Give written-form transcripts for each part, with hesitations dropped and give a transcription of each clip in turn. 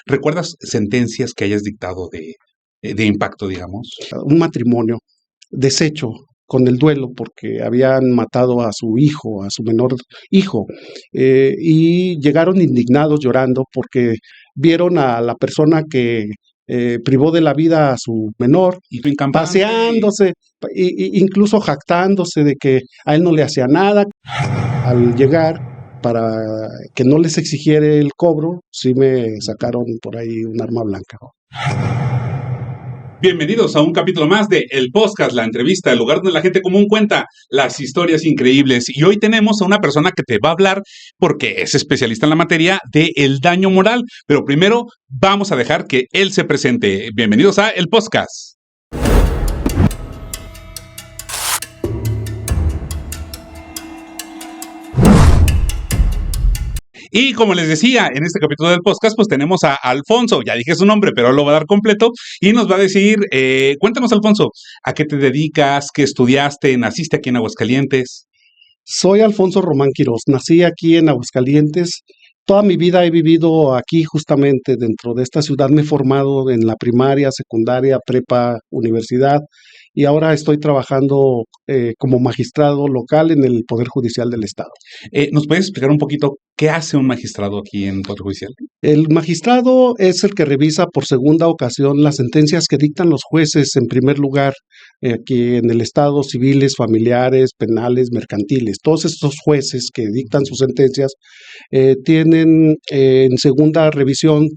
¿Recuerdas sentencias que hayas dictado de impacto, digamos? Un matrimonio deshecho con el duelo porque habían matado a su hijo, a su menor hijo, y llegaron indignados llorando porque vieron a la persona que privó de la vida a su menor, Y tú en campante. paseándose, incluso jactándose de que a él no le hacía nada. Al llegar, para que no les exigiera el cobro, sí me sacaron por ahí un arma blanca. Bienvenidos a un capítulo más de El Podcast, la entrevista, el lugar donde la gente común cuenta las historias increíbles. Y hoy tenemos a una persona que te va a hablar porque es especialista en la materia del daño moral. Pero primero vamos a dejar que él se presente. Bienvenidos a El Podcast. Y como les decía, en este capítulo del podcast, pues tenemos a Alfonso, ya dije su nombre, pero lo va a dar completo, y nos va a decir, cuéntanos, Alfonso, ¿a qué te dedicas? ¿Qué estudiaste? ¿Naciste aquí en Aguascalientes? Soy Alfonso Román Quirós, nací aquí en Aguascalientes. Toda mi vida he vivido aquí justamente dentro de esta ciudad. Me he formado en la primaria, secundaria, prepa, universidad y ahora estoy trabajando como magistrado local en el Poder Judicial del Estado. ¿Nos puedes explicar un poquito qué hace un magistrado aquí en Poder Judicial? El magistrado es el que revisa por segunda ocasión las sentencias que dictan los jueces en primer lugar aquí en el Estado, civiles, familiares, penales, mercantiles. Todos estos jueces que dictan sus sentencias tienen en segunda revisión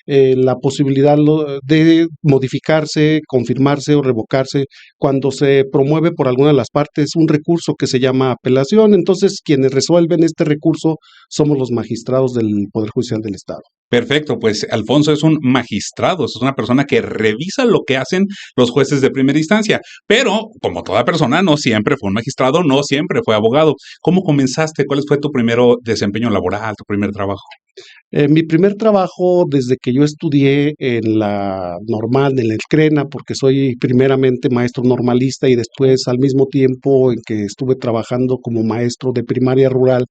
la posibilidad de modificarse, confirmarse o revocarse cuando se promueve por alguna de las partes un recurso que se llama apelación. Entonces, quienes resuelven este recurso somos los magistrados del Poder Judicial del Estado. Perfecto, pues Alfonso es un magistrado, es una persona que revisa lo que hacen los jueces de primera instancia, pero como toda persona no siempre fue un magistrado, no siempre fue abogado. ¿Cómo comenzaste? ¿Cuál fue tu primer desempeño laboral, tu primer trabajo? Mi primer trabajo desde que yo estudié en la normal, en el CRENA, porque soy primeramente maestro normalista y después al mismo tiempo en que estuve trabajando como maestro de primaria rural,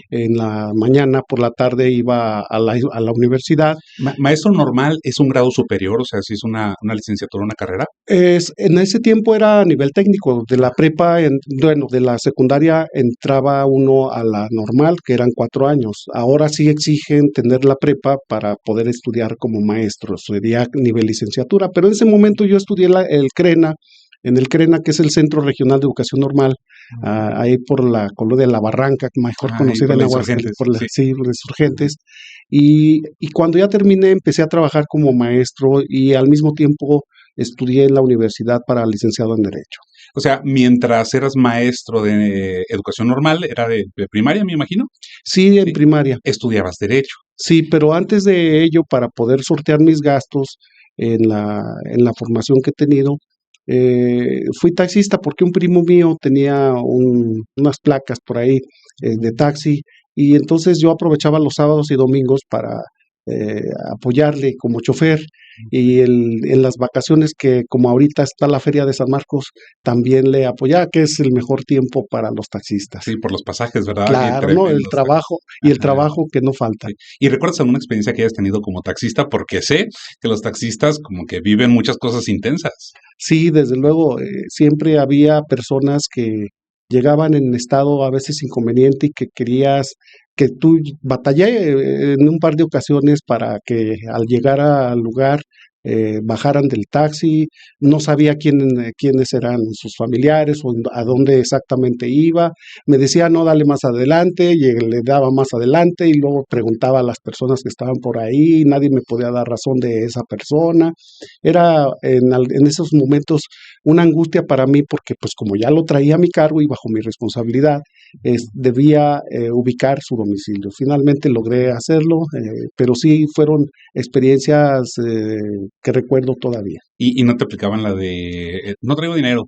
en la mañana, por la tarde iba a la universidad. Maestro normal es un grado superior, o sea, si es una licenciatura, una carrera. En ese tiempo era a nivel técnico, de la prepa, de la secundaria entraba uno a la normal, que eran 4 años. Ahora sí exigen tener la prepa para poder estudiar como maestro, sería nivel licenciatura, pero en ese momento yo estudié el CRENA, en el CRENA, que es el Centro Regional de Educación Normal, ahí por la colonia de La Barranca, mejor conocida en Aguascalientes, por los Insurgentes. Y cuando ya terminé, empecé a trabajar como maestro y al mismo tiempo estudié en la universidad para licenciado en Derecho. O sea, mientras eras maestro de educación normal, era de primaria, me imagino. Sí, en primaria. Estudiabas Derecho. Sí, pero antes de ello, para poder sortear mis gastos en la formación que he tenido, fui taxista porque un primo mío tenía unas placas por ahí de taxi y entonces yo aprovechaba los sábados y domingos para apoyarle como chofer y en las vacaciones que como ahorita está la Feria de San Marcos también le apoyaba, que es el mejor tiempo para los taxistas. Sí, por los pasajes, ¿verdad? Claro, ¿no? El trabajo y el trabajo que no falta. Sí. ¿Y recuerdas alguna experiencia que hayas tenido como taxista? Porque sé que los taxistas como que viven muchas cosas intensas. Sí, desde luego, siempre había personas que llegaban en estado a veces inconveniente y que querías que tú batallé en un par de ocasiones para que al llegar al lugar bajaran del taxi, no sabía quiénes eran sus familiares o a dónde exactamente iba, me decía no, dale más adelante, y le daba más adelante y luego preguntaba a las personas que estaban por ahí, nadie me podía dar razón de esa persona, era en esos momentos una angustia para mí porque pues como ya lo traía a mi cargo y bajo mi responsabilidad, debía ubicar su domicilio. Finalmente logré hacerlo, pero sí fueron experiencias que recuerdo todavía. Y no te aplicaban la de no traigo dinero,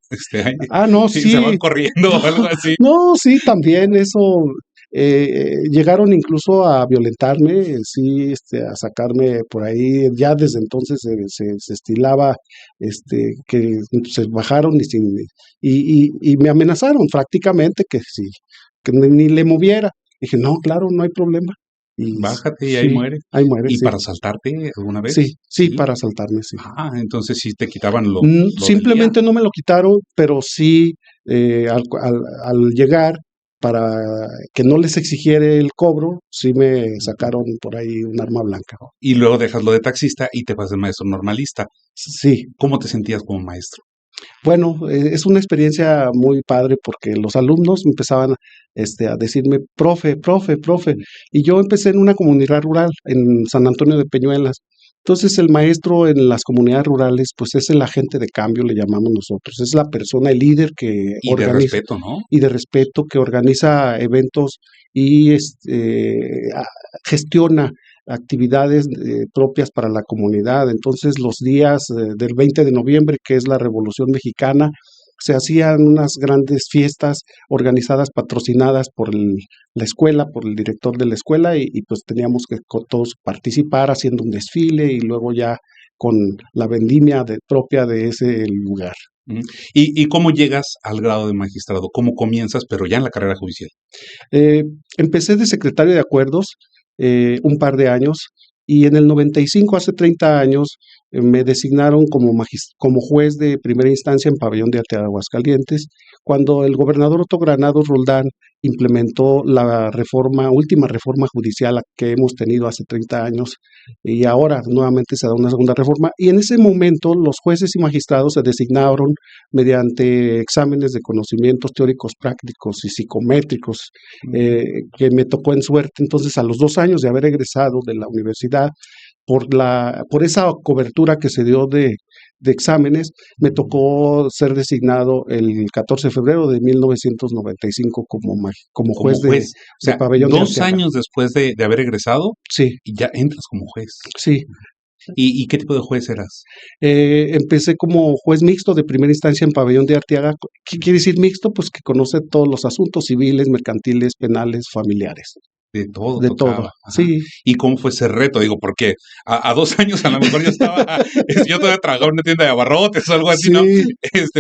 No, sí, sí. se van corriendo o algo así. No, sí, también eso. Llegaron incluso a violentarme, sí, a sacarme por ahí. Ya desde entonces se estilaba que se bajaron y me amenazaron prácticamente que sí, que ni le moviera. Dije, no, claro, no hay problema. y Bájate y ahí sí, muere. ahí muere, ¿Y sí. para asaltarte alguna vez? Sí, para asaltarme, sí. Entonces sí te quitaban lo del día. Simplemente no me lo quitaron, pero sí, al llegar, para que no les exigiera el cobro, sí me sacaron por ahí un arma blanca. Y luego dejas lo de taxista y te vas de maestro normalista. Sí, ¿Cómo te sentías como maestro? bueno, es una experiencia muy padre porque los alumnos empezaban a decirme, profe, profe, profe, y yo empecé en una comunidad rural, en San Antonio de Peñuelas. Entonces el maestro en las comunidades rurales, pues es el agente de cambio, le llamamos nosotros, es la persona, el líder que Y de organiza respeto, ¿no? y de respeto, que organiza eventos y gestiona actividades propias para la comunidad. Entonces, los días del 20 de noviembre, que es la Revolución Mexicana, se hacían unas grandes fiestas organizadas, patrocinadas por la escuela, por el director de la escuela, y pues teníamos que todos participar haciendo un desfile y luego ya con la vendimia propia de ese lugar. ¿Y cómo llegas al grado de magistrado? ¿Cómo comienzas, pero ya en la carrera judicial? Eh, Empecé de secretario de acuerdos un par de años y en el 95, hace 30 años, me designaron como juez de primera instancia en Pabellón de Arteaga, Aguascalientes, cuando el gobernador Otto Granados Roldán implementó la última reforma judicial que hemos tenido hace 30 años, y ahora nuevamente se da una segunda reforma, y en ese momento los jueces y magistrados se designaron mediante exámenes de conocimientos teóricos, prácticos y psicométricos, que me tocó en suerte. Entonces, a los 2 años de haber egresado de la universidad, por esa cobertura que se dio de exámenes, me tocó ser designado el 14 de febrero de 1995 como Como juez juez. O de sea, Pabellón de 2 Arteaga. años después de haber egresado Sí, y ya entras como juez. sí. ¿Y qué tipo de juez eras? Empecé como juez mixto de primera instancia en Pabellón de Arteaga. ¿Qué quiere decir mixto? Pues que conoce todos los asuntos civiles, mercantiles, penales, familiares. De todo De todo, tocaba. Ajá. sí. ¿Y cómo fue ese reto? Digo, porque a 2 años a lo mejor yo todavía trabajaba en una tienda de abarrotes o algo así, ¿no? Sí,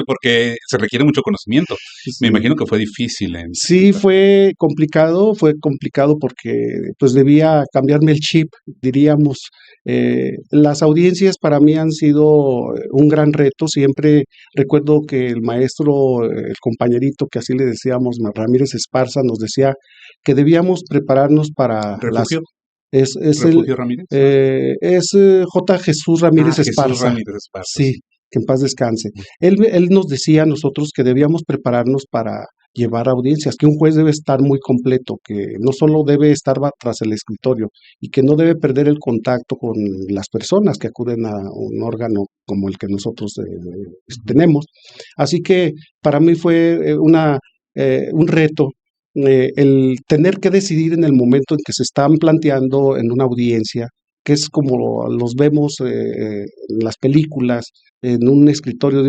Porque se requiere mucho conocimiento. Me sí. imagino que fue difícil Sí, fue complicado porque pues debía cambiarme el chip, diríamos. Las audiencias para mí han sido un gran reto. Siempre recuerdo que el maestro, el compañerito que así le decíamos, Ramírez Esparza, nos decía que debíamos prepararnos para refugio. es el, Refugio Ramírez. J. Jesús Ramírez Jesús Esparza. Ramírez Esparza. Sí, que en paz descanse. Él nos decía a nosotros que debíamos prepararnos para llevar audiencias, que un juez debe estar muy completo, que no solo debe estar tras el escritorio y que no debe perder el contacto con las personas que acuden a un órgano como el que nosotros tenemos. Así que para mí fue un reto el tener que decidir en el momento en que se están planteando en una audiencia, que es como los vemos en las películas. En un escritorio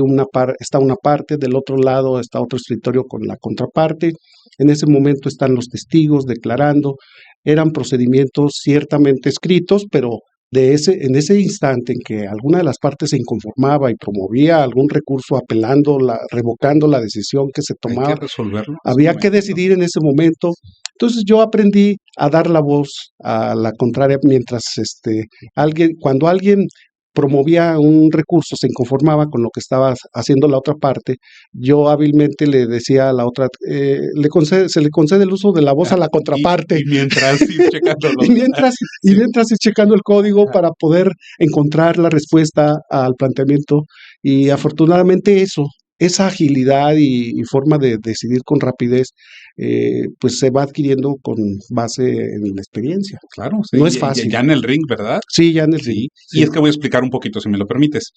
está una parte, del otro lado está otro escritorio con la contraparte. En ese momento están los testigos declarando. Eran procedimientos ciertamente escritos, pero en ese instante en que alguna de las partes se inconformaba y promovía algún recurso revocando la decisión que se Hay que tomaba, resolverlo en ese había que momento. decidir en ese momento. Entonces yo aprendí a dar la voz a la contraria mientras cuando alguien promovía un recurso, se inconformaba con lo que estaba haciendo la otra parte, yo hábilmente le decía a la otra, se le concede el uso de la voz a la contraparte. Y mientras ir checándolo. y mientras ir checando el código para poder encontrar la respuesta al planteamiento. Y afortunadamente esa agilidad y forma de decidir con rapidez, pues se va adquiriendo con base en la experiencia. Claro, sí, No es fácil. ya en el ring, ¿verdad? Sí, ya en el Sí, ring. y es que voy a explicar un poquito, si me lo permites.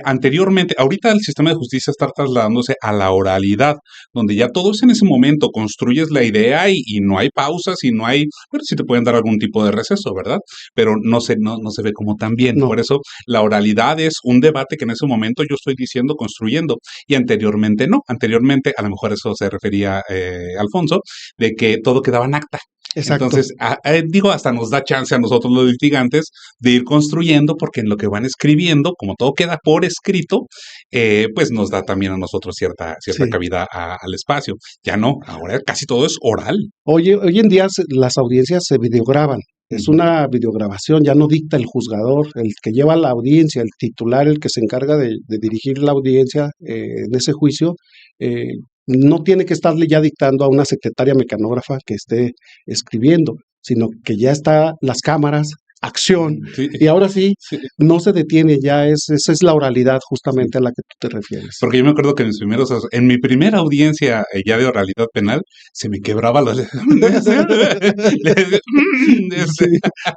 Anteriormente, ahorita el sistema de justicia está trasladándose a la oralidad, donde ya todo es en ese momento, construyes la idea y no hay pausas y no hay, bueno, sí te pueden dar algún tipo de receso, ¿verdad? Pero no se ve como tan bien. No. Por eso la oralidad es un debate que en ese momento yo estoy diciendo, construyendo. y anteriormente no. Anteriormente, a lo mejor eso se refería Alfonso, de que todo quedaba en acta. Exacto. Entonces, digo, hasta nos da chance a nosotros los litigantes de ir construyendo, porque en lo que van escribiendo, como todo queda por escrito, pues nos da también a nosotros cierta Sí. cabida al espacio. Ya no, ahora casi todo es oral. Hoy en día las audiencias se videograban. Es Ujú. una videograbación, ya no dicta el juzgador, el que lleva la audiencia, el titular, el que se encarga de dirigir la audiencia en ese juicio, no tiene que estarle ya dictando a una secretaria mecanógrafa que esté escribiendo, sino que ya está las cámaras, acción, Sí, y ahora sí, sí. no se detiene, esa es la oralidad justamente a la que tú te refieres. Porque yo me acuerdo que en mi primera audiencia ya de oralidad penal, se me quebraba la... Sí,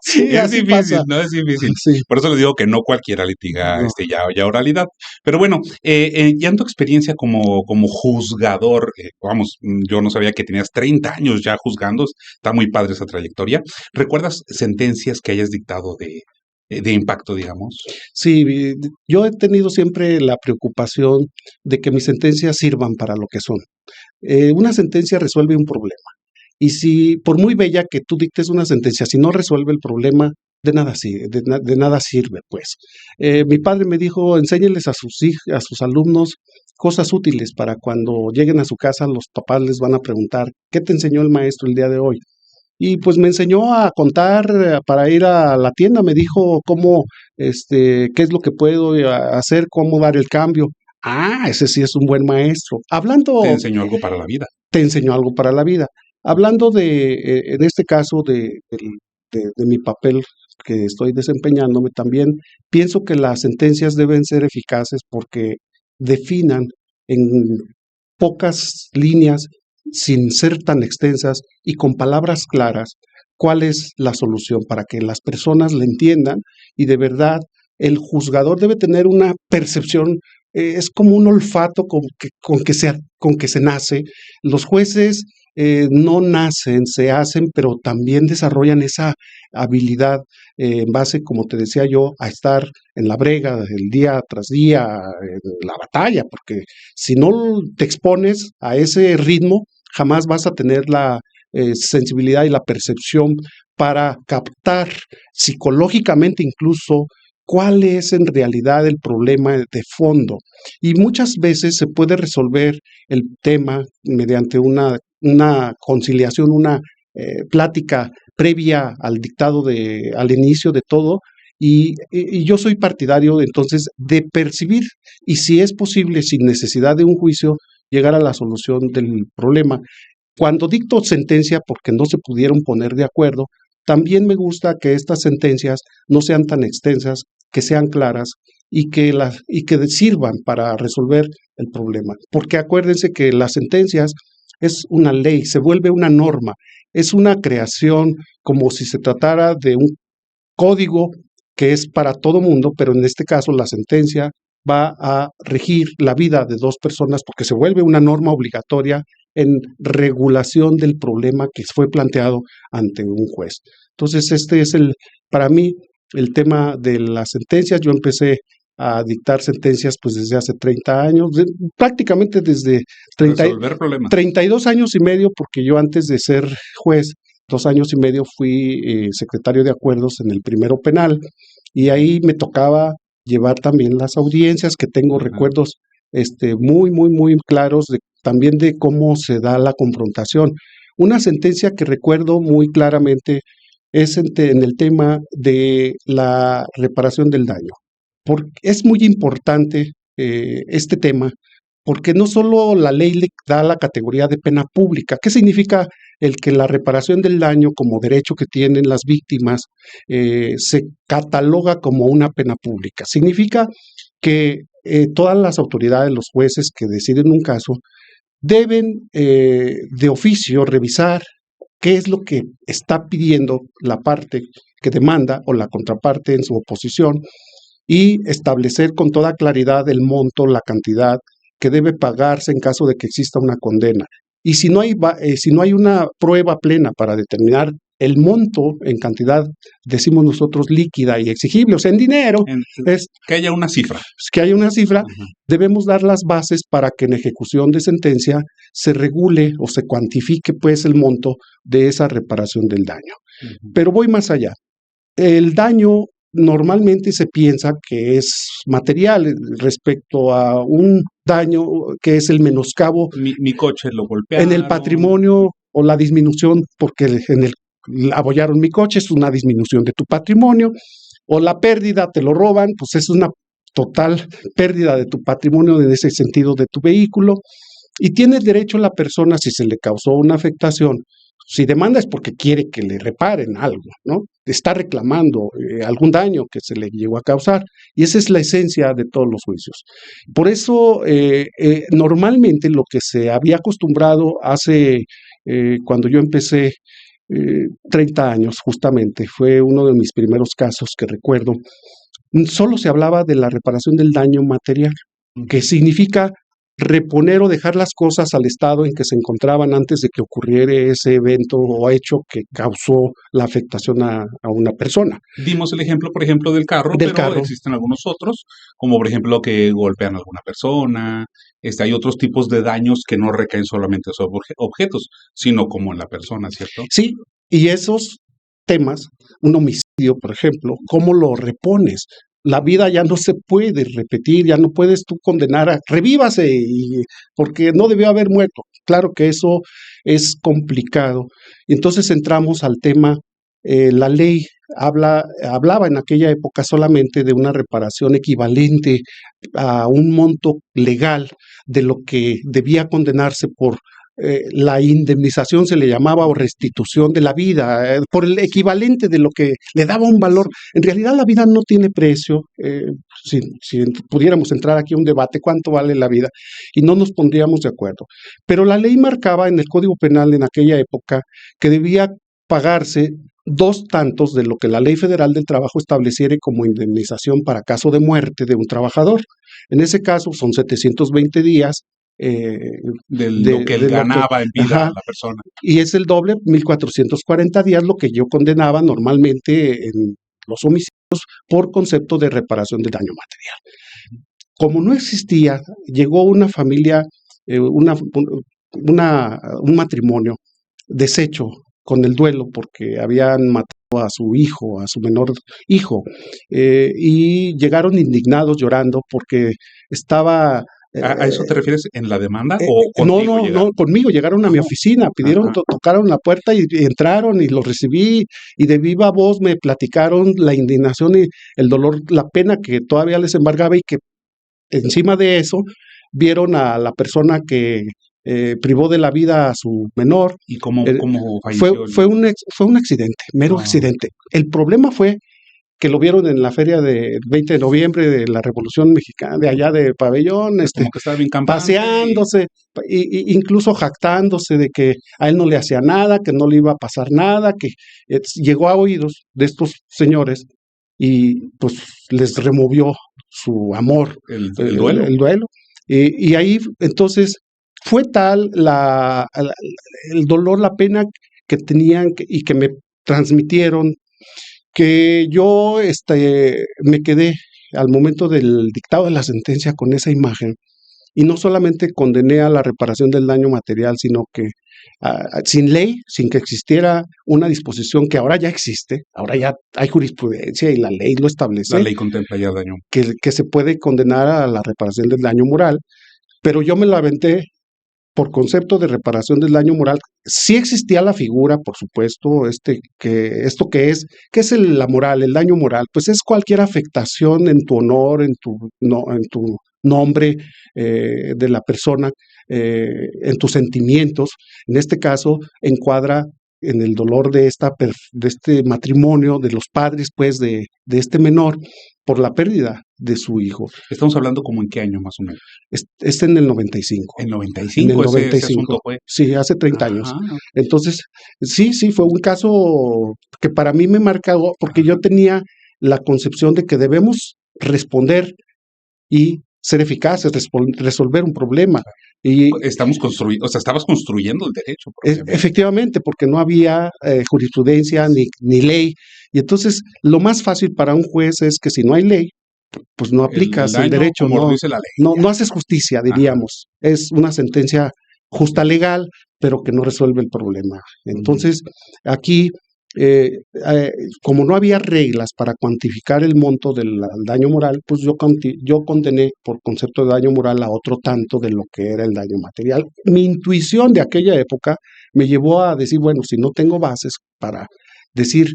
sí, Es así difícil, pasa. ¿no? Es difícil. Sí, Por eso les digo que no cualquiera litiga no. ya oralidad. Pero bueno, ya en tu experiencia como juzgador, vamos, yo no sabía que tenías 30 años ya juzgando, está muy padre esa trayectoria. ¿Recuerdas sentencias que hayas dictado de impacto, digamos? Sí, yo he tenido siempre la preocupación de que mis sentencias sirvan para lo que son. Una sentencia resuelve un problema. Y si, por muy bella que tú dictes una sentencia, si no resuelve el problema, de nada sirve, pues. Mi padre me dijo, enséñeles a a sus alumnos cosas útiles para cuando lleguen a su casa, los papás les van a preguntar, ¿qué te enseñó el maestro el día de hoy? Y pues me enseñó a contar para ir a la tienda, me dijo cómo, qué es lo que puedo hacer, cómo dar el cambio. Ah, ese sí es un buen maestro. Te Hablando, enseñó algo para la vida. te enseñó algo para la vida. Hablando en este caso, de mi papel que estoy desempeñándome, también pienso que las sentencias deben ser eficaces porque definan en pocas líneas, sin ser tan extensas y con palabras claras, cuál es la solución para que las personas la entiendan y de verdad el juzgador debe tener una percepción, es como un olfato con que se nace. Los jueces no nacen, se hacen, pero también desarrollan esa habilidad en base, como te decía yo, a estar en la brega el día tras día, en la batalla, porque si no te expones a ese ritmo, jamás vas a tener la sensibilidad y la percepción para captar psicológicamente incluso cuál es en realidad el problema de fondo. Y muchas veces se puede resolver el tema mediante una conciliación, una plática previa al dictado al inicio de todo. Y yo soy partidario entonces de percibir y si es posible sin necesidad de un juicio llegar a la solución del problema. Cuando dicto sentencia porque no se pudieron poner de acuerdo, también me gusta que estas sentencias no sean tan extensas, que sean claras y que sirvan para resolver el problema. Porque acuérdense que las sentencias es una ley, se vuelve una norma, es una creación como si se tratara de un código que es para todo mundo, pero en este caso la sentencia va a regir la vida de dos personas porque se vuelve una norma obligatoria en regulación del problema que fue planteado ante un juez. Entonces, este es para mí, el tema de las sentencias. Yo empecé a dictar sentencias pues desde hace 30 años, prácticamente desde 32 años y medio, porque yo antes de ser juez, 2 años y medio fui secretario de acuerdos en el primero penal y ahí me tocaba llevar también las audiencias, que tengo recuerdos muy, muy, muy claros también de cómo se da la confrontación. Una sentencia que recuerdo muy claramente es en el tema de la reparación del daño. Porque es muy importante este tema, porque no solo la ley le da la categoría de pena pública. ¿Qué significa el que la reparación del daño como derecho que tienen las víctimas se cataloga como una pena pública? Significa que todas las autoridades, los jueces que deciden un caso, deben de oficio revisar qué es lo que está pidiendo la parte que demanda o la contraparte en su oposición y establecer con toda claridad el monto, la cantidad que debe pagarse en caso de que exista una condena. Y si no hay una prueba plena para determinar el monto en cantidad, decimos nosotros, líquida y exigible, o sea, en dinero, es que haya una cifra. Que haya una cifra, debemos dar las bases para que en ejecución de sentencia se regule o se cuantifique pues el monto de esa reparación del daño. Pero voy más allá. El daño normalmente se piensa que es material respecto a un daño que es el menoscabo. Mi coche lo golpearon. En el patrimonio o la disminución, porque abollaron mi coche, es una disminución de tu patrimonio, o la pérdida, te lo roban, pues es una total pérdida de tu patrimonio en ese sentido de tu vehículo, y tiene derecho la persona, si se le causó una afectación, si demanda es porque quiere que le reparen algo, ¿no? Está reclamando algún daño que se le llegó a causar, y esa es la esencia de todos los juicios. Por eso, normalmente lo que se había acostumbrado cuando yo empecé, 30 años justamente, fue uno de mis primeros casos que recuerdo, solo se hablaba de la reparación del daño material, que significa reponer o dejar las cosas al estado en que se encontraban antes de que ocurriera ese evento o hecho que causó la afectación a una persona. Dimos el ejemplo, por ejemplo, del carro, pero existen algunos otros, como por ejemplo que golpean a alguna persona. Hay otros tipos de daños que no recaen solamente sobre objetos, sino como en la persona, ¿cierto? Sí, y esos temas, un homicidio, por ejemplo, ¿cómo lo repones? La vida ya no se puede repetir, ya no puedes tú condenar revívase, porque no debió haber muerto. Claro que eso es complicado. Entonces entramos al tema, la ley hablaba en aquella época solamente de una reparación equivalente a un monto legal de lo que debía condenarse por la indemnización, se le llamaba, o restitución de la vida, por el equivalente de lo que le daba un valor. En realidad la vida no tiene precio. Si pudiéramos entrar aquí a un debate, ¿cuánto vale la vida? Y no nos pondríamos de acuerdo. Pero la ley marcaba en el Código Penal en aquella época que debía pagarse 2 tantos de lo que la Ley Federal del Trabajo estableciera como indemnización para caso de muerte de un trabajador. En ese caso son 720 días, de lo que él ganaba en vida la persona. Y es el doble, 1,440 días, lo que yo condenaba normalmente en los homicidios por concepto de reparación de daño material. Como no existía, llegó una familia, un matrimonio deshecho con el duelo porque habían matado a su hijo, a su menor hijo, y llegaron indignados llorando porque estaba... ¿A eso te refieres en la demanda o contigo? No, conmigo llegaron a mi oficina, pidieron, tocaron la puerta y entraron y los recibí, y de viva voz me platicaron la indignación y el dolor, la pena que todavía les embargaba, y que encima de eso vieron a la persona que privó de la vida a su menor. ¿Y cómo falleció? Fue un accidente, mero accidente. El problema fue que lo vieron en la feria del 20 de noviembre de la Revolución Mexicana, de allá de Pabellón, como que estaba bien campante, paseándose, incluso jactándose de que a él no le hacía nada, que no le iba a pasar nada, que llegó a oídos de estos señores y pues les removió su amor, el duelo. El duelo. Y ahí entonces fue tal el dolor, la pena que tenían y que me transmitieron, que yo me quedé al momento del dictado de la sentencia con esa imagen, y no solamente condené a la reparación del daño material, sino que sin ley, sin que existiera una disposición que ahora ya existe, ahora ya hay jurisprudencia y la ley lo establece. La ley contempla ya el daño. Que se puede condenar a la reparación del daño moral, pero yo me la aventé por concepto de reparación del daño moral. Sí existía la figura, por supuesto, ¿qué es la moral, el daño moral? Pues es cualquier afectación en tu honor, en tu nombre de la persona, en tus sentimientos. En este caso, encuadra en el dolor de este matrimonio, de los padres, pues, de este menor, por la pérdida de su hijo. Estamos hablando como en qué año más o menos. Es en el 95. ¿En 95? En el 95. Ese asunto fue. Sí, hace 30 años. Entonces, sí, fue un caso que para mí me marcó, porque yo tenía la concepción de que debemos responder y ser eficaces, resolver un problema. Y estabas construyendo el derecho propiamente. efectivamente, porque no había jurisprudencia ni ley. Y entonces lo más fácil para un juez es que si no hay ley, pues no aplicas el daño, derecho, como lo no, dice la ley. no haces justicia, diríamos. Es una sentencia justa legal, pero que no resuelve el problema. Entonces, aquí, eh, eh, como no había reglas para cuantificar el monto del daño moral, pues yo condené por concepto de daño moral a otro tanto de lo que era el daño material. Mi intuición de aquella época me llevó a decir, bueno, si no tengo bases para decir,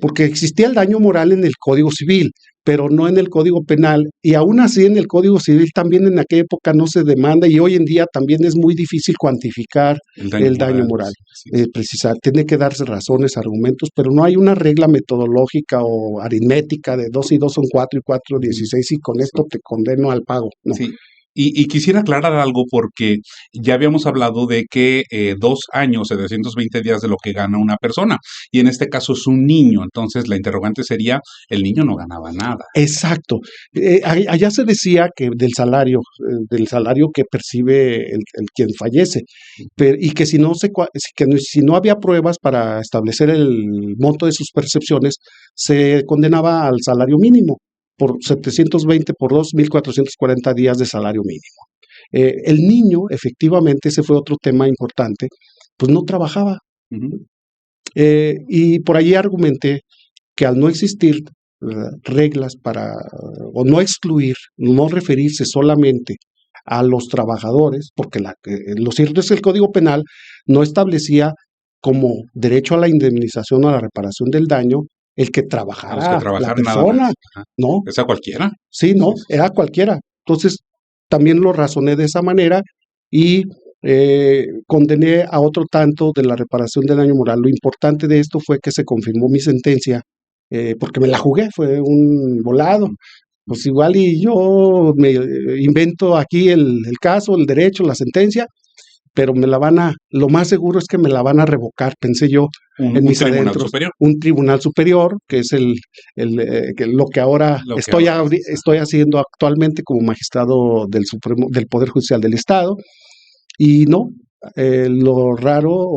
porque existía el daño moral en el Código Civil, pero no en el Código Penal, y aún así en el Código Civil también en aquella época no se demanda, y hoy en día también es muy difícil cuantificar el daño moral. Sí. Precisar, tiene que darse razones, argumentos, pero no hay una regla metodológica o aritmética de 2 y 2 son 4 y 4 16 y con esto te condeno al pago. No. Sí. Y quisiera aclarar algo porque ya habíamos hablado de que 2 años, 720 días de lo que gana una persona, y en este caso es un niño, entonces la interrogante sería, el niño no ganaba nada. Exacto. Allá se decía que del salario que percibe el quien fallece, y que si no había pruebas para establecer el monto de sus percepciones, se condenaba al salario mínimo por 720 por 2, 1.440 días de salario mínimo. El niño, efectivamente, ese fue otro tema importante, pues no trabajaba. Y por allí argumenté que al no existir reglas o no excluir, no referirse solamente a los trabajadores, porque lo cierto es que el Código Penal no establecía como derecho a la indemnización o a la reparación del daño el que trabajara la persona, ¿no? ¿Es a cualquiera? Sí, no, era cualquiera. Entonces, también lo razoné de esa manera y condené a otro tanto de la reparación del daño moral. Lo importante de esto fue que se confirmó mi sentencia, porque me la jugué, fue un volado. Pues igual y yo me invento aquí el caso, el derecho, la sentencia, pero lo más seguro es que me la van a revocar, pensé yo, en mis adentros. Superior. Un tribunal superior, que es lo que ahora estoy haciendo actualmente como magistrado del Poder Judicial del Estado. Y no, lo raro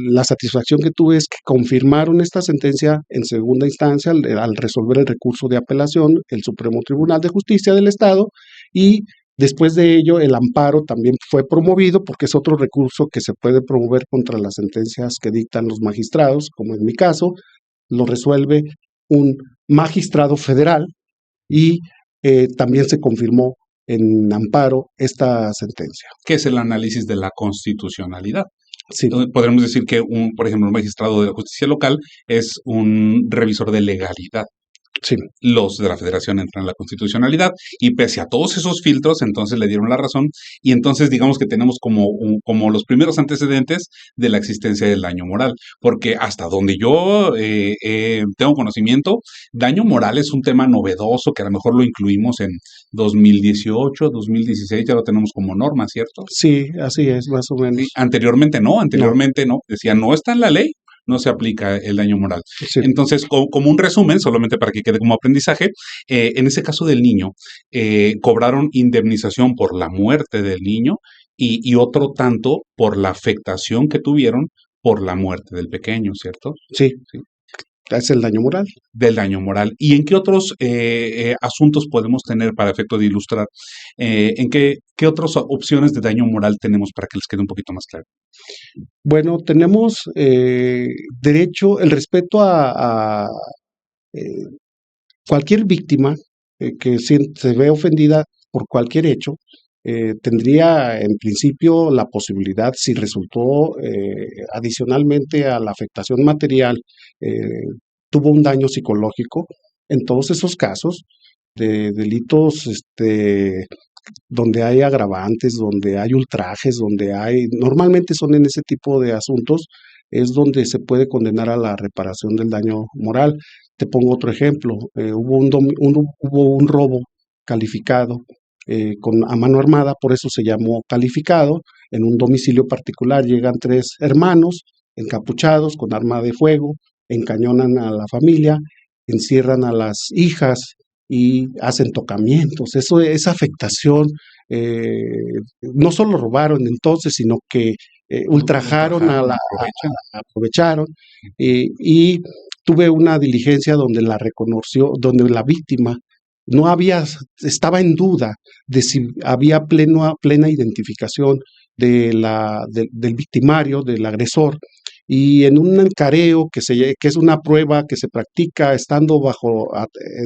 la satisfacción que tuve es que confirmaron esta sentencia en segunda instancia al resolver el recurso de apelación, el Supremo Tribunal de Justicia del Estado, y después de ello el amparo también fue promovido porque es otro recurso que se puede promover contra las sentencias que dictan los magistrados, como en mi caso, lo resuelve un magistrado federal y también se confirmó en amparo esta sentencia. ¿Qué es el análisis de la constitucionalidad? Sí. Podremos decir que, por ejemplo, un magistrado de la justicia local es un revisor de legalidad. Sí. Los de la federación entran en la constitucionalidad y pese a todos esos filtros, entonces le dieron la razón y entonces digamos que tenemos como los primeros antecedentes de la existencia del daño moral, porque hasta donde yo tengo conocimiento, daño moral es un tema novedoso que a lo mejor lo incluimos en 2018, 2016, ya lo tenemos como norma, ¿cierto? Sí, así es, más o menos. Sí, anteriormente no, decía no está en la ley, no se aplica el daño moral. Sí. Entonces, como un resumen, solamente para que quede como aprendizaje, en ese caso del niño, cobraron indemnización por la muerte del niño y otro tanto por la afectación que tuvieron por la muerte del pequeño, ¿cierto? Sí. Es el daño moral. Del daño moral. ¿Y en qué otros asuntos podemos tener para efecto de ilustrar? ¿En qué otras opciones de daño moral tenemos para que les quede un poquito más claro? Bueno, tenemos derecho, el respeto a cualquier víctima que se ve ofendida por cualquier hecho, tendría en principio la posibilidad, si resultó adicionalmente a la afectación material, tuvo un daño psicológico, en todos esos casos de delitos donde hay agravantes, donde hay ultrajes, normalmente son en ese tipo de asuntos, es donde se puede condenar a la reparación del daño moral. Te pongo otro ejemplo, hubo un robo calificado a mano armada, por eso se llamó calificado, en un domicilio particular llegan 3 hermanos encapuchados con arma de fuego, encañonan a la familia, encierran a las hijas y hacen tocamientos. Esa afectación, no solo robaron entonces, sino que ultrajaron aprovecharon, y tuve una diligencia donde la reconoció, donde la víctima no había, estaba en duda de si había plena identificación del victimario, del agresor, y en un careo que es una prueba que se practica estando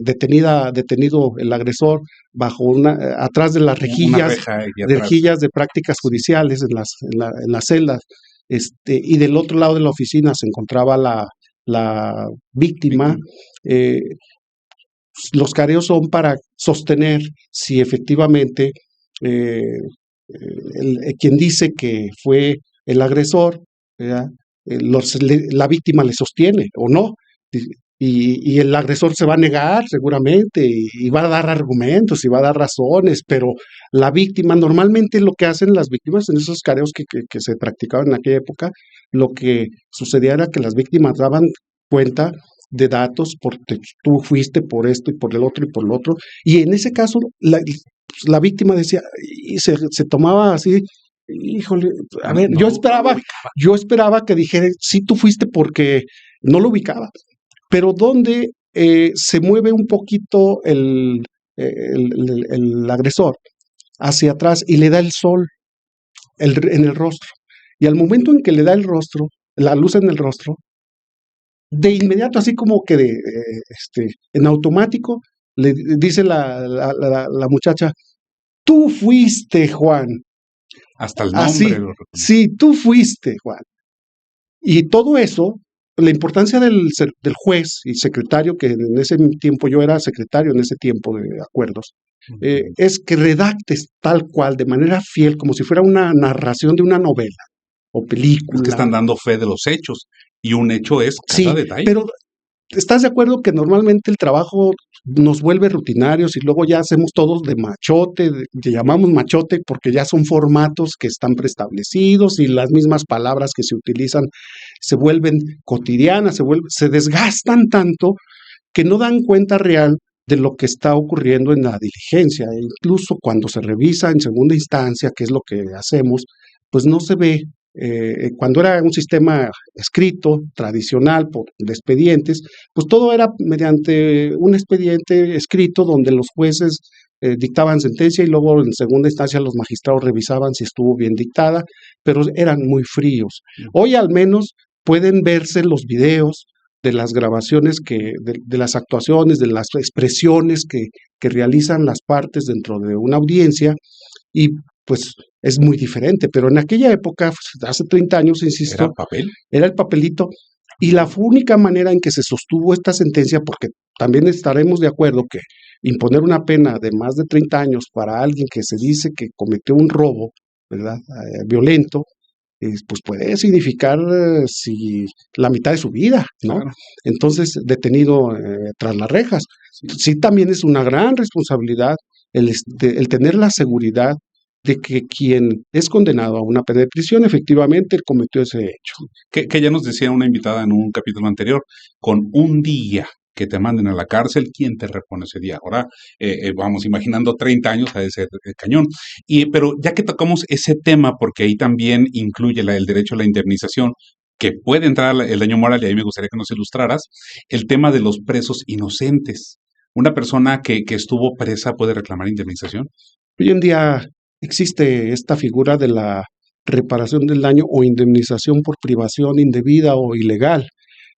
detenido el agresor atrás de las rejillas de prácticas judiciales en las celdas, y del otro lado de la oficina se encontraba la víctima. Los careos son para sostener si efectivamente quien dice que fue el agresor, ¿verdad? La víctima le sostiene o no, y el agresor se va a negar seguramente y va a dar argumentos y va a dar razones, pero la víctima, normalmente lo que hacen las víctimas en esos careos que se practicaban en aquella época, lo que sucedía era que las víctimas daban cuenta de datos, porque tú fuiste por esto y por el otro y por el otro, y en ese caso la víctima decía, y se tomaba así, híjole, a ver, yo esperaba que dijera, sí, tú fuiste, porque no lo ubicaba, pero donde se mueve un poquito el agresor hacia atrás y le da el sol en el rostro, y al momento en que le da la luz en el rostro, de inmediato, así como que en automático, le dice la muchacha, tú fuiste, Juan. Hasta el nombre. Sí, tú fuiste, Juan. Y todo eso, la importancia del juez y secretario, que en ese tiempo yo era secretario en ese tiempo de acuerdos, es que redactes tal cual, de manera fiel, como si fuera una narración de una novela o película. Es que están dando fe de los hechos, y un hecho es cada detalle. Pero ¿estás de acuerdo que normalmente el trabajo nos vuelve rutinarios y luego ya hacemos todos de machote, que llamamos machote porque ya son formatos que están preestablecidos y las mismas palabras que se utilizan se vuelven cotidianas, se desgastan tanto que no dan cuenta real de lo que está ocurriendo en la diligencia? E incluso cuando se revisa en segunda instancia, que es lo que hacemos, pues no se ve. Cuando era un sistema escrito, tradicional, de expedientes, pues todo era mediante un expediente escrito donde los jueces dictaban sentencia y luego en segunda instancia los magistrados revisaban si estuvo bien dictada, pero eran muy fríos. Hoy al menos pueden verse los videos de las grabaciones, de las actuaciones, de las expresiones que realizan las partes dentro de una audiencia, y pues es muy diferente, pero en aquella época, hace 30 años, insisto, era el papelito, y la única manera en que se sostuvo esta sentencia, porque también estaremos de acuerdo que imponer una pena de más de 30 años para alguien que se dice que cometió un robo, ¿verdad?, violento, pues puede significar la mitad de su vida, ¿no? Claro. Entonces, detenido tras las rejas. Sí, también es una gran responsabilidad el tener la seguridad de que quien es condenado a una pena de prisión efectivamente cometió ese hecho. Que ya nos decía una invitada en un capítulo anterior, con un día que te manden a la cárcel, ¿quién te repone ese día? Ahora vamos imaginando 30 años a ese cañón. Pero ya que tocamos ese tema, porque ahí también incluye el derecho a la indemnización, que puede entrar el daño moral, y ahí me gustaría que nos ilustraras, el tema de los presos inocentes. ¿Una persona que estuvo presa puede reclamar indemnización? Hoy en día existe esta figura de la reparación del daño o indemnización por privación indebida o ilegal.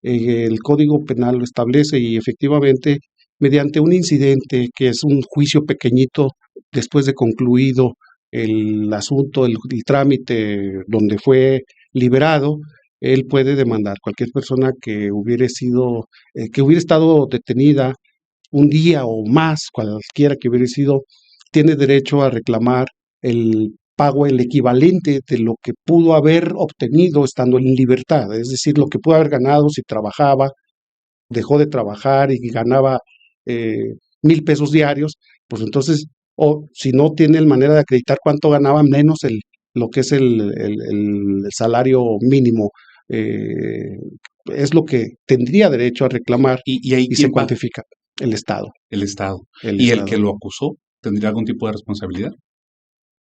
El Código Penal lo establece, y efectivamente, mediante un incidente que es un juicio pequeñito, después de concluido el asunto, el trámite donde fue liberado, él puede demandar. Cualquier persona que hubiera estado detenida un día o más, cualquiera que hubiera sido, tiene derecho a reclamar el pago, el equivalente de lo que pudo haber obtenido estando en libertad, es decir, lo que pudo haber ganado si trabajaba, dejó de trabajar y ganaba 1,000 pesos diarios, pues entonces, o si no tiene manera de acreditar cuánto ganaba, menos lo que es el salario mínimo, es lo que tendría derecho a reclamar, y ahí y se cuantifica. El Estado. El Estado. El ¿Y el Estado. que lo acusó tendría algún tipo de responsabilidad?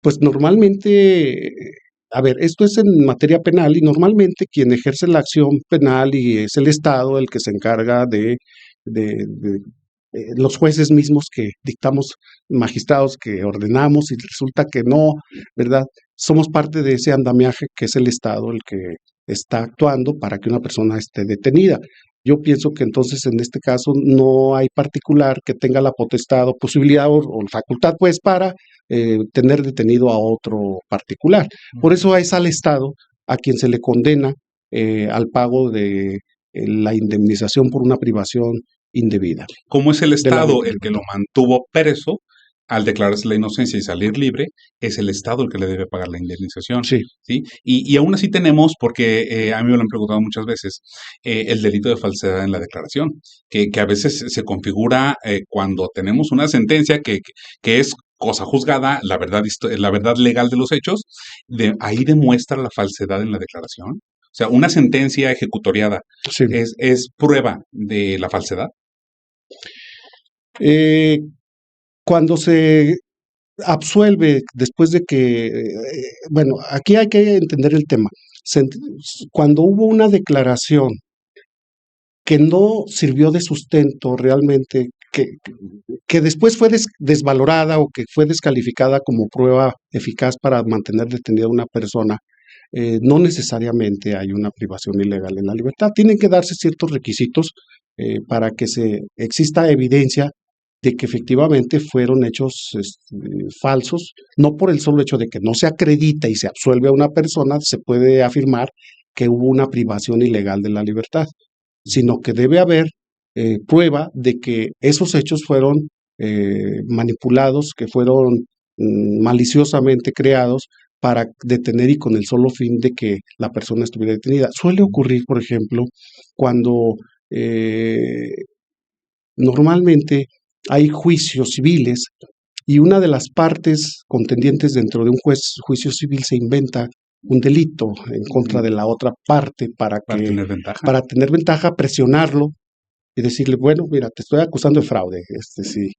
Pues normalmente, a ver, esto es en materia penal y normalmente quien ejerce la acción penal y es el Estado el que se encarga de los jueces mismos que dictamos, magistrados que ordenamos y resulta que no, ¿verdad? Somos parte de ese andamiaje que es el Estado el que está actuando para que una persona esté detenida. Yo pienso que entonces en este caso no hay particular que tenga la potestad o posibilidad o facultad pues para tener detenido a otro particular. Por eso es al Estado a quien se le condena al pago de la indemnización por una privación indebida Como es el de la Estado el que libertad. lo mantuvo preso, al declararse la inocencia y salir libre, es el Estado el que le debe pagar la indemnización. Sí, ¿Sí? Y aún así tenemos, porque a mí me lo han preguntado muchas veces, el delito de falsedad en la declaración, que a veces se configura cuando tenemos una sentencia que es cosa juzgada, la verdad legal de los hechos, ahí demuestra la falsedad en la declaración. O sea, una sentencia ejecutoriada sí. es prueba de la falsedad. Eh, Cuando se absuelve después de que, bueno, aquí hay que entender el tema. Se, cuando hubo una declaración que no sirvió de sustento realmente, que después fue desvalorada o que fue descalificada como prueba eficaz para mantener detenida a una persona, no necesariamente hay una privación ilegal en la libertad. Tienen que darse ciertos requisitos para que exista evidencia de que efectivamente fueron hechos falsos, no por el solo hecho de que no se acredita y se absuelve a una persona, se puede afirmar que hubo una privación ilegal de la libertad, sino que debe haber prueba de que esos hechos fueron manipulados, que fueron maliciosamente creados para detener y con el solo fin de que la persona estuviera detenida. Suele ocurrir, por ejemplo, cuando normalmente hay juicios civiles y una de las partes contendientes dentro de un juicio civil se inventa un delito en contra de la otra parte Para tener ventaja. para tener ventaja, presionarlo y decirle, bueno, mira, te estoy acusando de fraude, sí,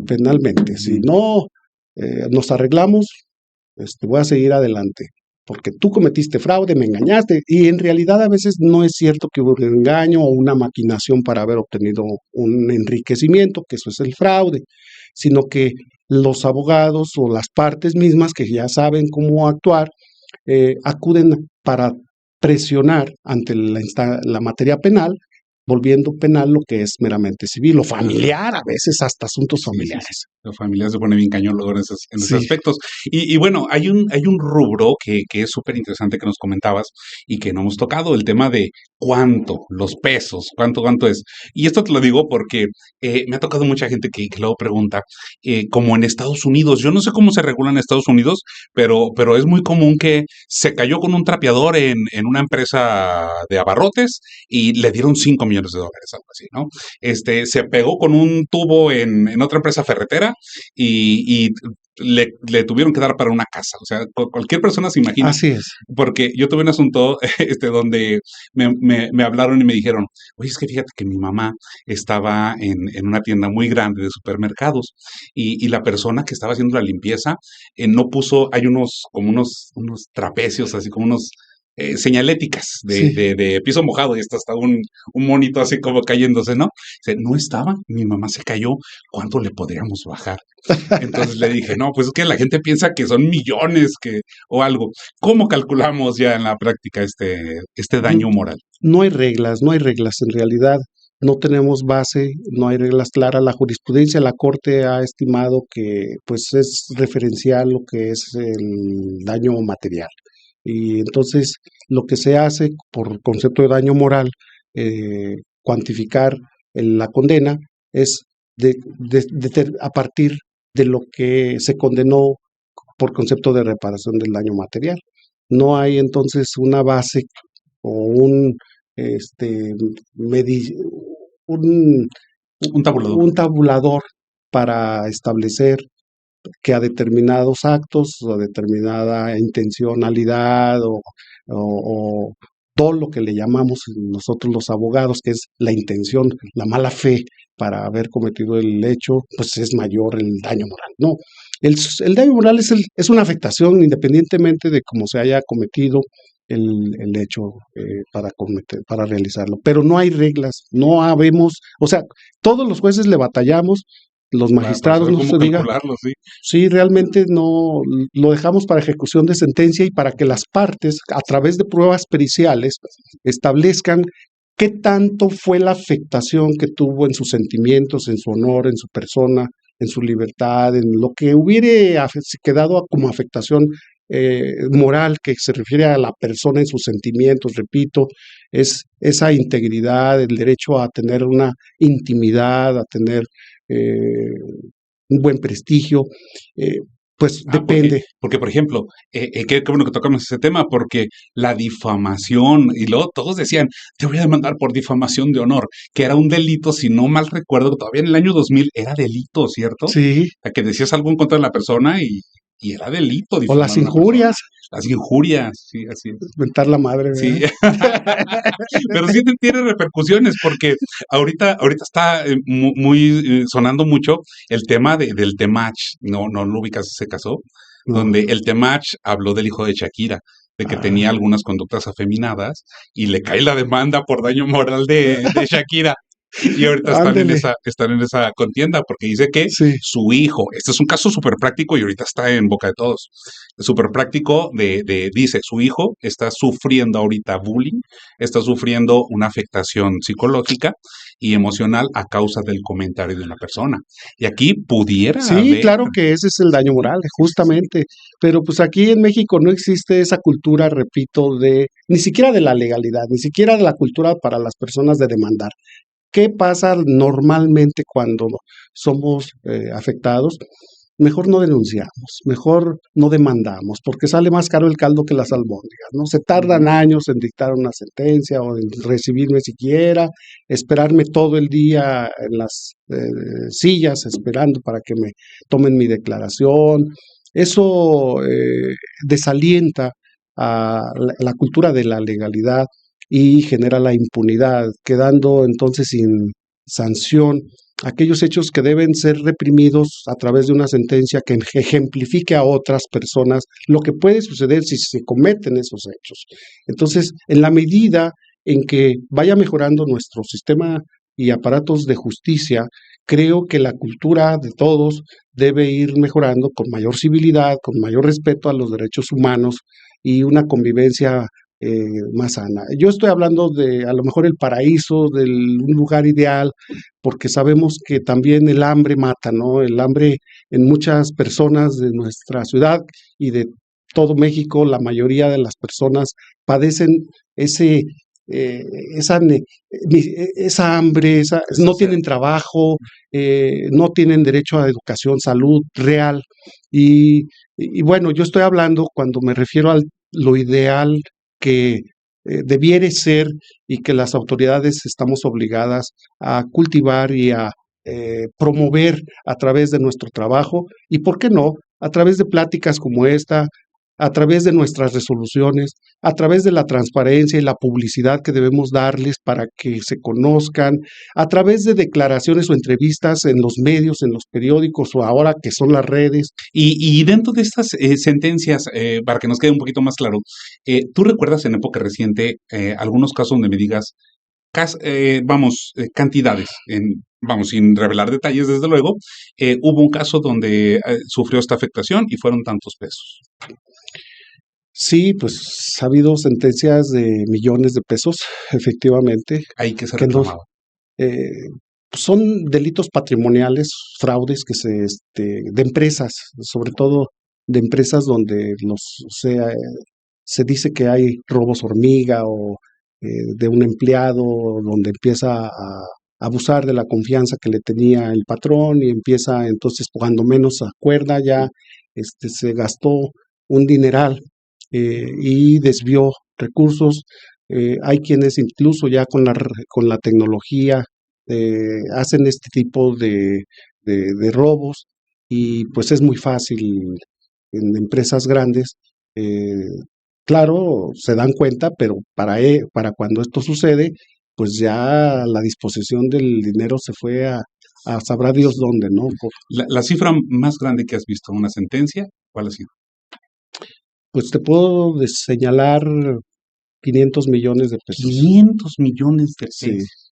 penalmente. Si no nos arreglamos, voy a seguir adelante, porque tú cometiste fraude, me engañaste, y en realidad a veces no es cierto que hubo un engaño o una maquinación para haber obtenido un enriquecimiento, que eso es el fraude, sino que los abogados o las partes mismas que ya saben cómo actuar, acuden para presionar ante la materia penal, volviendo penal lo que es meramente civil o familiar, a veces hasta asuntos familiares. Sí. La familia se pone bien cañón luego en esos Sí. aspectos. Y bueno, hay un rubro que es súper interesante que nos comentabas y que no hemos tocado, el tema de cuánto, los pesos, cuánto es. Y esto te lo digo porque me ha tocado mucha gente que luego pregunta, como en Estados Unidos, yo no sé cómo se regula en Estados Unidos, pero es muy común que se cayó con un trapeador en una empresa de abarrotes y le dieron $5 millones, algo así, ¿no? Se pegó con un tubo en otra empresa ferretera y le tuvieron que dar para una casa. O sea, cualquier persona se imagina, Así es. porque yo tuve un asunto donde me hablaron y me dijeron, oye, es que fíjate que mi mamá estaba en una tienda muy grande de supermercados y la persona que estaba haciendo la limpieza no puso, hay unos trapecios, así como unos señaléticas Sí. de piso mojado y hasta un monito así como cayéndose, ¿no? Dice, no estaba, mi mamá se cayó, ¿cuánto le podríamos bajar? Entonces le dije, no, pues es que la gente piensa que son millones o algo. ¿Cómo calculamos ya en la práctica este daño moral? No hay reglas en realidad. No tenemos base, no hay reglas claras. La jurisprudencia, la Corte ha estimado que pues es referencial lo que es el daño material. Y entonces lo que se hace por concepto de daño moral, cuantificar la condena es a partir de lo que se condenó por concepto de reparación del daño material. No hay entonces una base o este, medi- un, Un tabulador. un tabulador para establecer que a determinados actos o a determinada intencionalidad o todo lo que le llamamos nosotros los abogados, que es la intención, la mala fe para haber cometido el hecho, pues es mayor el daño moral. No, el daño moral es una afectación independientemente de cómo se haya cometido el hecho para realizarlo. Pero no hay reglas, no habemos, o sea, todos los jueces le batallamos, los magistrados, no se diga, ¿sí? sí, realmente no lo dejamos para ejecución de sentencia y para que las partes, a través de pruebas periciales, establezcan qué tanto fue la afectación que tuvo en sus sentimientos, en su honor, en su persona, en su libertad, en lo que hubiera quedado como afectación moral que se refiere a la persona en sus sentimientos, repito, es esa integridad, el derecho a tener una intimidad, a tener un buen prestigio, pues depende. Porque, por ejemplo, qué bueno que tocamos ese tema, porque la difamación, y luego todos decían, te voy a demandar por difamación de honor, que era un delito, si no mal recuerdo, todavía en el año 2000 era delito, ¿cierto? Sí. A que decías algo en contra de la persona y era delito O las injurias. Las injurias, sí, así es. Mentar la madre, ¿verdad? Sí. Pero sí tiene repercusiones, porque ahorita está muy sonando mucho el tema del Temach. No lo ubicas ese caso, donde el Temach habló del hijo de Shakira, de que tenía algunas conductas afeminadas y le cae la demanda por daño moral de Shakira. Y ahorita están en esa contienda porque dice que su hijo, este es un caso súper práctico y ahorita está en boca de todos, súper práctico dice, su hijo está sufriendo ahorita bullying, está sufriendo una afectación psicológica y emocional a causa del comentario de una persona. Y aquí pudiera haber... claro que ese es el daño moral, justamente, pero pues aquí en México no existe esa cultura, repito, ni siquiera de la legalidad, ni siquiera de la cultura para las personas de demandar. ¿Qué pasa normalmente cuando somos afectados? Mejor no denunciamos, mejor no demandamos, porque sale más caro el caldo que las albóndigas, ¿no? Se tardan años en dictar una sentencia o en recibirme siquiera, esperarme todo el día en las sillas esperando para que me tomen mi declaración. Eso desalienta a la cultura de la legalidad y genera la impunidad, quedando entonces sin sanción aquellos hechos que deben ser reprimidos a través de una sentencia que ejemplifique a otras personas lo que puede suceder si se cometen esos hechos. Entonces, en la medida en que vaya mejorando nuestro sistema y aparatos de justicia, creo que la cultura de todos debe ir mejorando con mayor civilidad, con mayor respeto a los derechos humanos y una convivencia más sana. Yo estoy hablando de a lo mejor el paraíso, de un lugar ideal, porque sabemos que también el hambre mata, ¿no? El hambre en muchas personas de nuestra ciudad y de todo México, la mayoría de las personas padecen esa hambre, no tienen trabajo, no tienen derecho a educación, salud real. Y bueno, yo estoy hablando cuando me refiero a lo ideal que debiere ser y que las autoridades estamos obligadas a cultivar y a promover a través de nuestro trabajo y, ¿por qué no?, a través de pláticas como esta, a través de nuestras resoluciones, a través de la transparencia y la publicidad que debemos darles para que se conozcan, a través de declaraciones o entrevistas en los medios, en los periódicos o ahora que son las redes. Y dentro de estas sentencias, para que nos quede un poquito más claro, ¿tú recuerdas en época reciente algunos casos donde me digas, cantidades, sin revelar detalles desde luego, hubo un caso donde sufrió esta afectación y fueron tantos pesos? Sí, pues ha habido sentencias de millones de pesos, efectivamente. ¿Ahí qué se reclamaba? Son delitos patrimoniales, fraudes de empresas, sobre todo de empresas donde se dice que hay robos hormiga o de un empleado, donde empieza a abusar de la confianza que le tenía el patrón y empieza entonces, cuando menos se acuerda, ya se gastó un dineral y desvió recursos. Hay quienes incluso ya con la tecnología hacen este tipo de robos y pues es muy fácil en empresas grandes claro, se dan cuenta, pero para cuando esto sucede, pues ya la disposición del dinero se fue a sabrá Dios dónde, ¿no? La cifra más grande que has visto, una sentencia, ¿cuál ha sido? Pues te puedo señalar 500 millones de pesos. 500 millones de Sí, pesos.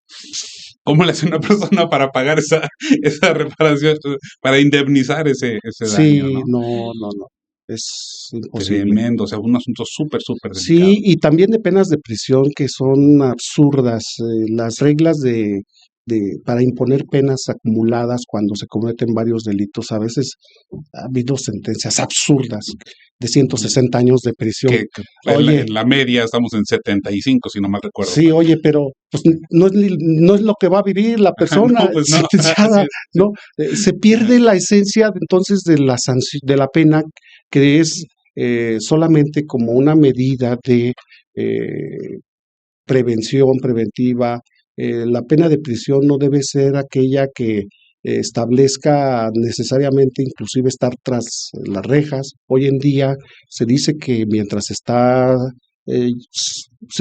¿Cómo le hace una persona para pagar esa reparación, para indemnizar ese daño, sí, ¿no? no, es imposible. Tremendo, o sea, un asunto súper, súper delicado. Sí, y también de penas de prisión que son absurdas. Las reglas para imponer penas acumuladas cuando se cometen varios delitos, a veces ha habido sentencias absurdas de 160 años de prisión. Que Oye, en la media estamos en 75, si no mal recuerdo. sí, oye, pero pues, no es lo que va a vivir la No, persona pues no, así sentenciada, es. ¿no? Se pierde la esencia entonces de la de la pena, que es solamente como una medida de eh, prevención preventiva. La pena de prisión no debe ser aquella que establezca necesariamente inclusive estar tras las rejas. Hoy en día se dice que mientras se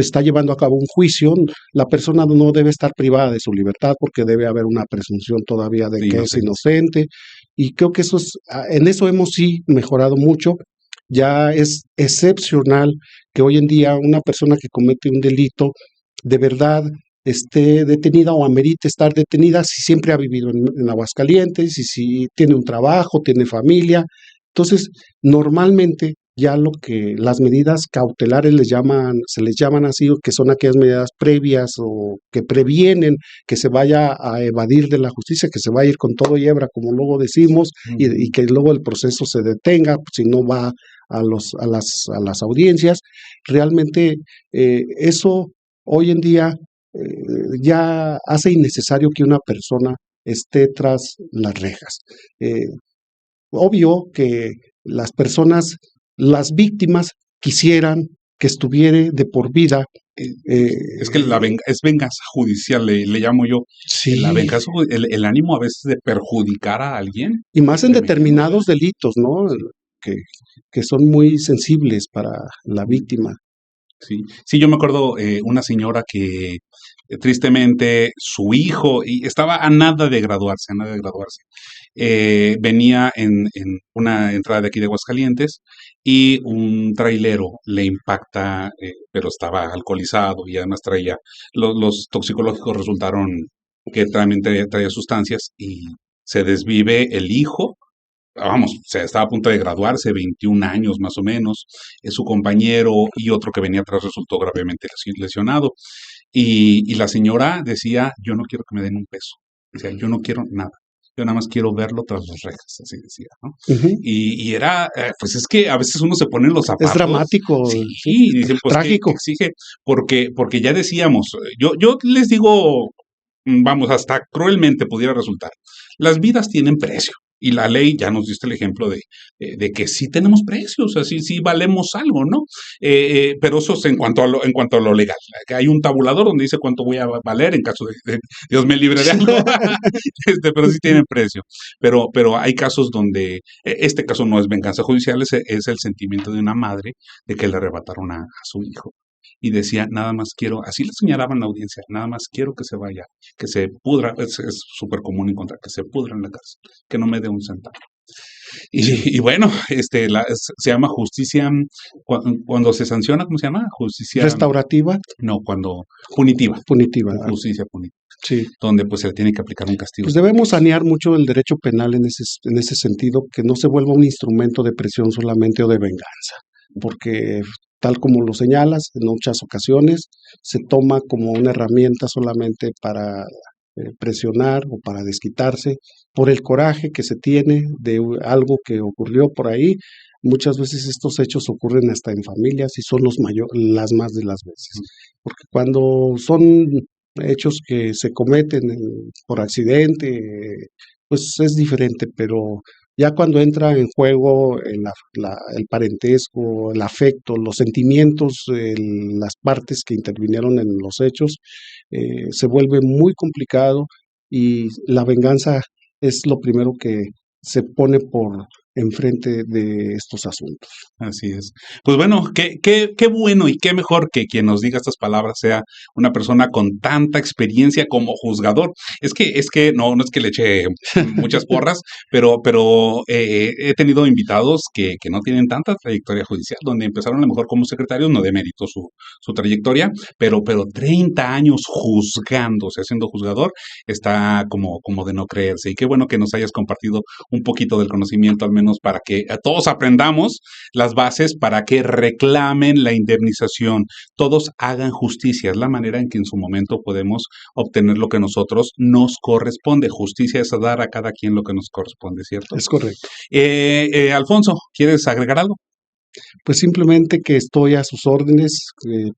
está llevando a cabo un juicio, la persona no debe estar privada de su libertad porque debe haber una presunción todavía de De que es inocencia. inocente. Y creo que en eso hemos sí mejorado mucho. Ya es excepcional que hoy en día una persona que comete un delito de verdad esté detenida o amerite estar detenida si siempre ha vivido en Aguascalientes y si tiene un trabajo, tiene familia. Entonces, normalmente ya lo que las medidas cautelares se les llaman así, que son aquellas medidas previas o que previenen que se vaya a evadir de la justicia, que se va a ir con todo y hebra, como luego decimos, y que luego el proceso se detenga, si no va a las audiencias. Realmente eso hoy en día ya hace innecesario que una persona esté tras las rejas. Eh, Obvio que las personas, las víctimas, quisieran que estuviera de por vida. Es que eh, es venganza judicial, le llamo yo. La sí, venganza, el ánimo a veces de perjudicar a alguien y más es en tremendo. determinados delitos, ¿no? Que, que son muy sensibles para la víctima. Sí, sí, yo me acuerdo una señora que tristemente su hijo y estaba a nada de graduarse, a nada de graduarse. Venía en una entrada de aquí de Aguascalientes y un trailero le impacta, pero estaba alcoholizado y además traía, los toxicológicos resultaron que también traía sustancias y se desvive el hijo. Vamos, o sea, estaba a punto de graduarse, 21 años más o menos. Su compañero y otro que venía atrás resultó gravemente lesionado. Y la señora decía, yo no quiero que me den un peso. Decía, yo no quiero nada. Yo nada más quiero verlo tras las rejas, así decía, ¿no? Ujú. Y era, pues es que a veces uno se pone en los Es zapatos, dramático, sí, sí, y dicen, pues, ¿qué trágico. exige? Porque ya decíamos, yo les digo, vamos, hasta cruelmente pudiera resultar. Las vidas tienen precio. Y la ley ya nos diste el ejemplo de que sí tenemos precios, o sea, sí valemos algo, ¿no? Pero eso es en cuanto a lo legal. Que hay un tabulador donde dice cuánto voy a valer en caso de Dios me libre de algo, pero sí tienen precio. Pero hay casos donde, este caso no es venganza judicial, es el sentimiento de una madre de que le arrebataron a su hijo y decía, nada más quiero, así le señalaban la audiencia, nada más quiero que se vaya, que se pudra, es súper común encontrar, que se pudra en la cárcel, que no me dé un centavo. Y bueno, se llama justicia, cuando se sanciona, ¿cómo se llama? Justicia, Restaurativa, no, cuando punitiva, punitiva. justicia punitiva, Sí. donde pues se le tiene que aplicar un castigo Pues fuerte. debemos sanear mucho el derecho penal en ese sentido, que no se vuelva un instrumento de presión solamente o de venganza, porque tal como lo señalas, en muchas ocasiones se toma como una herramienta solamente para presionar o para desquitarse por el coraje que se tiene de algo que ocurrió por ahí. Muchas veces estos hechos ocurren hasta en familias y son las más de las veces, porque cuando son hechos que se cometen por accidente, pues es diferente, pero ya cuando entra en juego el parentesco, el afecto, los sentimientos, las partes que intervinieron en los hechos, se vuelve muy complicado y la venganza es lo primero que se pone enfrente de estos asuntos. Así es. Pues bueno, qué bueno y qué mejor que quien nos diga estas palabras sea una persona con tanta experiencia como juzgador. Es que no es que le eche muchas porras, pero he tenido invitados que no tienen tanta trayectoria judicial, donde empezaron a lo mejor como secretarios, no de mérito su trayectoria, pero 30 años juzgándose, siendo juzgador, está como de no creerse. Y qué bueno que nos hayas compartido un poquito del conocimiento, al menos para que todos aprendamos las bases para que reclamen la indemnización, todos hagan justicia, es la manera en que en su momento podemos obtener lo que nosotros nos corresponde. Justicia es dar a cada quien lo que nos corresponde, ¿cierto? Es correcto. Alfonso, ¿quieres agregar algo? Pues simplemente que estoy a sus órdenes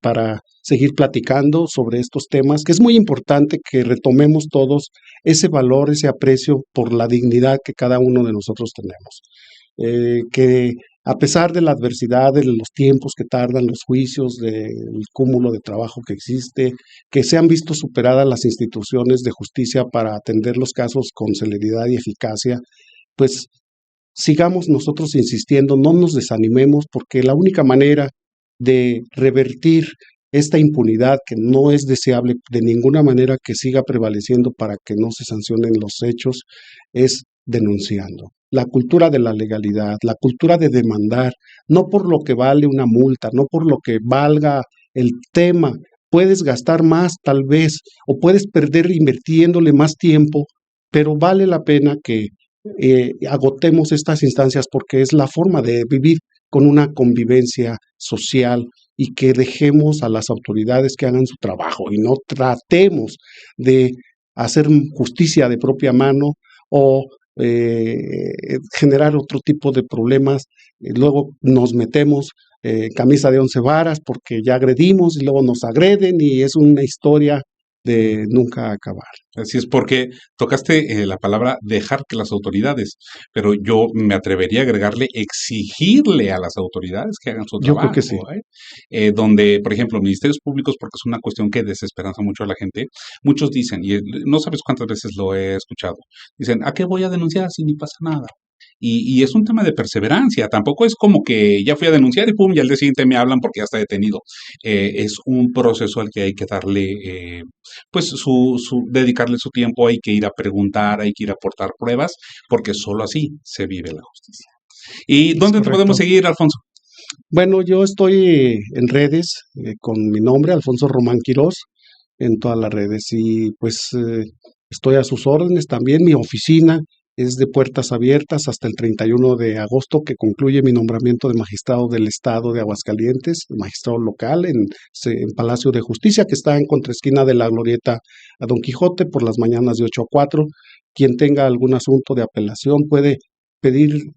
para seguir platicando sobre estos temas, que es muy importante que retomemos todos ese valor, ese aprecio por la dignidad que cada uno de nosotros tenemos. Que a pesar de la adversidad, de los tiempos que tardan los juicios, del cúmulo de trabajo que existe, que se han visto superadas las instituciones de justicia para atender los casos con celeridad y eficacia, pues sigamos nosotros insistiendo, no nos desanimemos, porque la única manera de revertir esta impunidad, que no es deseable de ninguna manera que siga prevaleciendo para que no se sancionen los hechos, es denunciando. La cultura de la legalidad, la cultura de demandar, no por lo que vale una multa, no por lo que valga el tema, puedes gastar más tal vez, o puedes perder invirtiéndole más tiempo, pero vale la pena que agotemos estas instancias, porque es la forma de vivir con una convivencia social, y que dejemos a las autoridades que hagan su trabajo y no tratemos de hacer justicia de propia mano o generar otro tipo de problemas. Luego nos metemos camisa de 11 varas porque ya agredimos y luego nos agreden, y es una historia de nunca acabar. Así es, porque tocaste la palabra dejar que las autoridades, pero yo me atrevería a agregarle exigirle a las autoridades que hagan su Yo trabajo. creo que sí. Donde, por ejemplo, ministerios públicos, porque es una cuestión que desesperanza mucho a la gente, muchos dicen, y no sabes cuántas veces lo he escuchado, dicen, ¿a qué voy a denunciar si ni pasa nada? Y es un tema de perseverancia, tampoco es como que ya fui a denunciar y pum, y al día siguiente me hablan porque ya está detenido. Es un proceso al que hay que darle, pues, dedicarle su tiempo, hay que ir a preguntar, hay que ir a aportar pruebas, porque solo así se vive la justicia. ¿Y dónde te podemos seguir, Alfonso? Bueno, yo estoy en redes con mi nombre, Alfonso Román Quirós, en todas las redes, y pues estoy a sus órdenes también. Mi oficina es de puertas abiertas hasta el 31 de agosto, que concluye mi nombramiento de magistrado del Estado de Aguascalientes, magistrado local en Palacio de Justicia, que está en contraesquina de la Glorieta a Don Quijote, por las mañanas de 8 a 4. Quien tenga algún asunto de apelación puede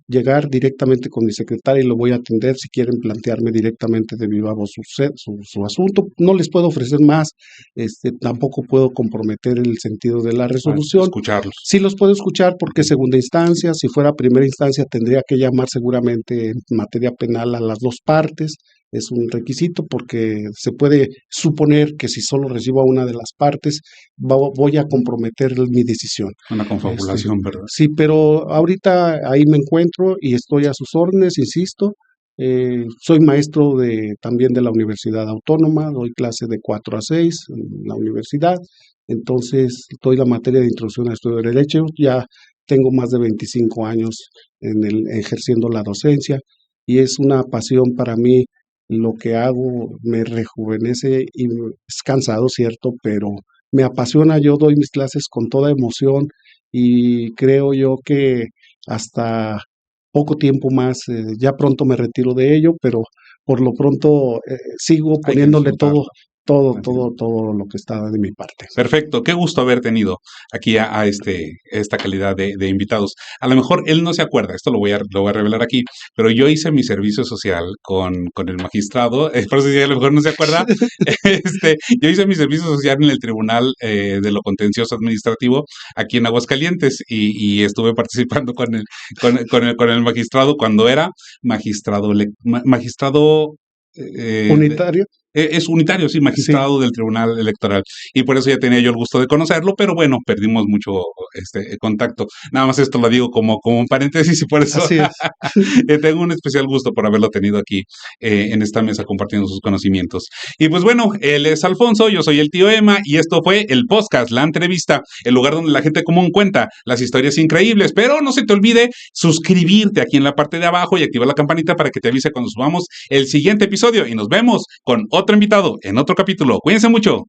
llegar directamente con mi secretaria y lo voy a atender. Si quieren plantearme directamente de viva voz su asunto, no les puedo ofrecer más, tampoco puedo comprometer el sentido de la resolución. Escucharlos. Sí los puedo escuchar, porque segunda instancia, si fuera primera instancia, tendría que llamar seguramente en materia penal a las dos partes. Es un requisito, porque se puede suponer que si solo recibo a una de las partes, voy a comprometer mi decisión. Una confabulación, ¿verdad? Sí, pero ahorita ahí me encuentro y estoy a sus órdenes, insisto. Soy maestro también de la Universidad Autónoma, doy clase de 4 a 6 en la universidad, entonces doy la materia de introducción al estudio de Derecho. Ya tengo más de 25 años ejerciendo la docencia, y es una pasión para mí. Lo que hago me rejuvenece y es cansado, cierto, pero me apasiona. Yo doy mis clases con toda emoción, y creo yo que hasta poco tiempo más, ya pronto me retiro de ello, pero por lo pronto sigo poniéndole todo lo que está de mi parte. Perfecto, qué gusto haber tenido aquí a esta calidad de invitados. A lo mejor él no se acuerda, esto lo voy a revelar aquí, pero yo hice mi servicio social con el magistrado, por eso si a lo mejor no se acuerda, yo hice mi servicio social en el Tribunal de lo Contencioso Administrativo aquí en Aguascalientes, y estuve participando con el magistrado cuando era magistrado unitario. Es unitario, sí, magistrado del Tribunal Electoral. Y por eso ya tenía yo el gusto de conocerlo, pero bueno, perdimos mucho contacto. Nada más esto lo digo como un paréntesis y por eso Así es. tengo un especial gusto por haberlo tenido aquí en esta mesa compartiendo sus conocimientos. Y pues bueno, él es Alfonso, yo soy el tío Emma y esto fue el podcast, la entrevista, el lugar donde la gente común cuenta las historias increíbles. Pero no se te olvide suscribirte aquí en la parte de abajo y activar la campanita para que te avise cuando subamos el siguiente episodio. Y nos vemos con otro invitado en otro capítulo. Cuídense mucho.